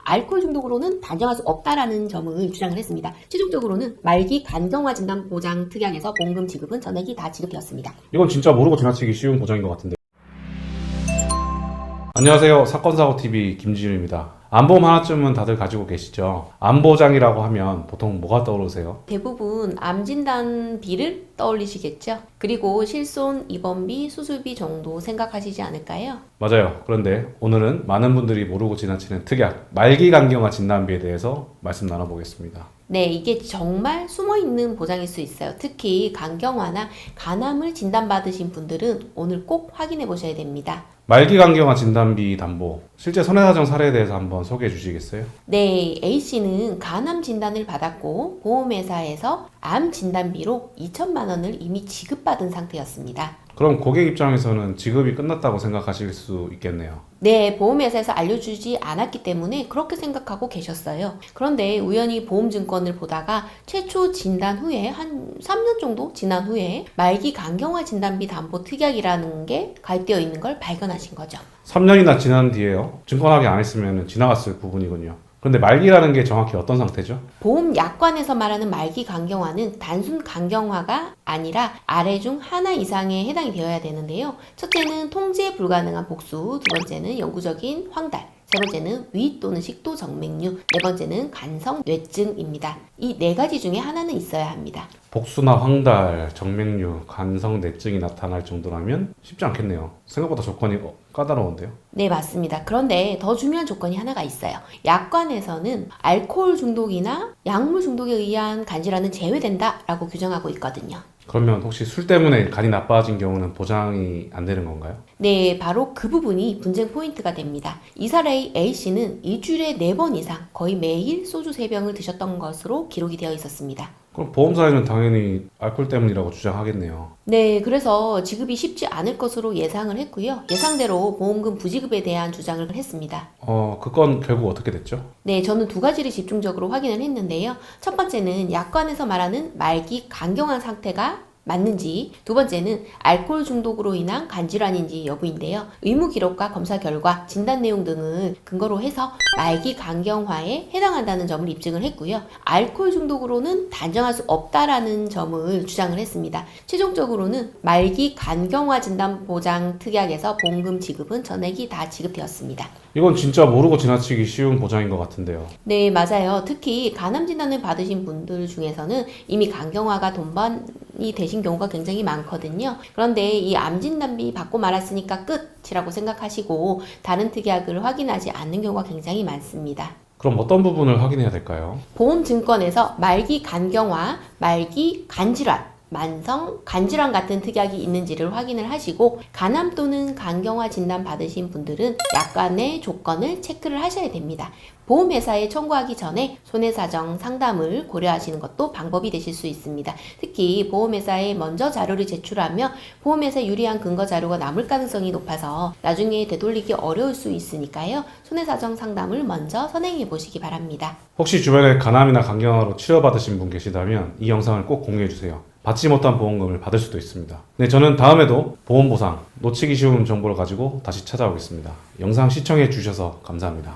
알코올 중독으로는 단정할 수 없다라는 점을 주장을 했습니다. 최종적으로는 말기 간경화 진단 보장 특약에서 보험금 지급은 전액이 다 지급되었습니다. 이건 진짜 모르고 지나치기 쉬운 보장인 것 같은데. 안녕하세요. 사건사고TV 김지윤입니다. 안보험 하나쯤은 다들 가지고 계시죠? 암보장이라고 하면 보통 뭐가 떠오르세요? 대부분 암 진단비를 떠올리시겠죠? 그리고 실손, 입원비, 수술비 정도 생각하시지 않을까요? 맞아요. 그런데 오늘은 많은 분들이 모르고 지나치는 특약, 말기 간경화 진단비에 대해서 말씀 나눠보겠습니다. 네, 이게 정말 숨어있는 보장일 수 있어요. 특히 간경화나 간암을 진단받으신 분들은 오늘 꼭 확인해 보셔야 됩니다. 말기 간경화 진단비 담보, 실제 손해사정 사례에 대해서 한번 소개해 주시겠어요? 네, A씨는 간암 진단을 받았고 보험회사에서 암 진단비로 2천만 원을 이미 지급받은 상태였습니다. 그럼 고객 입장에서는 지급이 끝났다고 생각하실 수 있겠네요. 네, 보험회사에서 알려주지 않았기 때문에 그렇게 생각하고 계셨어요. 그런데 우연히 보험증권을 보다가 최초 진단 후에 한 3년 정도 지난 후에 말기 간경화 진단비 담보 특약이라는 게 가입되어 있는 걸 발견하신 거죠. 3년이나 지난 뒤에요. 증권하게 안 했으면 지나갔을 부분이군요. 그런데 말기라는 게 정확히 어떤 상태죠? 보험 약관에서 말하는 말기 간경화는 단순 간경화가 아니라 아래 중 하나 이상에 해당이 되어야 되는데요. 첫째는 통제 불가능한 복수, 두 번째는 영구적인 황달, 세 번째는 위 또는 식도 정맥류, 네 번째는 간성 뇌증입니다. 이 네 가지 중에 하나는 있어야 합니다. 복수나 황달, 정맥류, 간성 뇌증이 나타날 정도라면 쉽지 않겠네요. 생각보다 조건이 까다로운데요. 네, 맞습니다. 그런데 더 중요한 조건이 하나가 있어요. 약관에서는 알코올 중독이나 약물 중독에 의한 간질환은 제외된다라고 규정하고 있거든요. 그러면 혹시 술 때문에 간이 나빠진 경우는 보장이 안 되는 건가요? 네, 바로 그 부분이 분쟁 포인트가 됩니다. 이 사례의 A씨는 일주일에 4번 이상 거의 매일 소주 3병을 드셨던 것으로 기록이 되어 있었습니다. 그럼 보험사에는 당연히 알코올 때문이라고 주장하겠네요. 네, 그래서 지급이 쉽지 않을 것으로 예상을 했고요. 예상대로 보험금 부지급에 대한 주장을 했습니다. 그 건 결국 어떻게 됐죠? 네, 저는 두 가지를 집중적으로 확인을 했는데요. 첫 번째는 약관에서 말하는 말기 간경한 상태가 맞는지, 두 번째는 알코올 중독으로 인한 간질환인지 여부인데요. 의무 기록과 검사 결과, 진단 내용 등을 근거로 해서 말기 간경화에 해당한다는 점을 입증을 했고요. 알코올 중독으로는 단정할 수 없다라는 점을 주장을 했습니다. 최종적으로는 말기 간경화 진단 보장 특약에서 보험금 지급은 전액이 다 지급되었습니다. 이건 진짜 모르고 지나치기 쉬운 보장인 것 같은데요. 네, 맞아요. 특히 간암 진단을 받으신 분들 중에서는 이미 간경화가 동반이 되신 경우가 굉장히 많거든요. 그런데 이 암 진단비 받고 말았으니까 끝이라고 생각하시고 다른 특약을 확인하지 않는 경우가 굉장히 많습니다. 그럼 어떤 부분을 확인해야 될까요? 보험증권에서 말기 간경화, 말기 간질환, 만성 간질환 같은 특약이 있는지를 확인을 하시고 간암 또는 간경화 진단 받으신 분들은 약관의 조건을 체크를 하셔야 됩니다. 보험회사에 청구하기 전에 손해사정 상담을 고려하시는 것도 방법이 되실 수 있습니다. 특히 보험회사에 먼저 자료를 제출하며 보험회사에 유리한 근거 자료가 남을 가능성이 높아서 나중에 되돌리기 어려울 수 있으니까요. 손해사정 상담을 먼저 선행해 보시기 바랍니다. 혹시 주변에 간암이나 간경화로 치료받으신 분 계시다면 이 영상을 꼭 공유해주세요. 받지 못한 보험금을 받을 수도 있습니다. 네, 저는 다음에도 보험 보상, 놓치기 쉬운 정보를 가지고 다시 찾아오겠습니다. 영상 시청해 주셔서 감사합니다.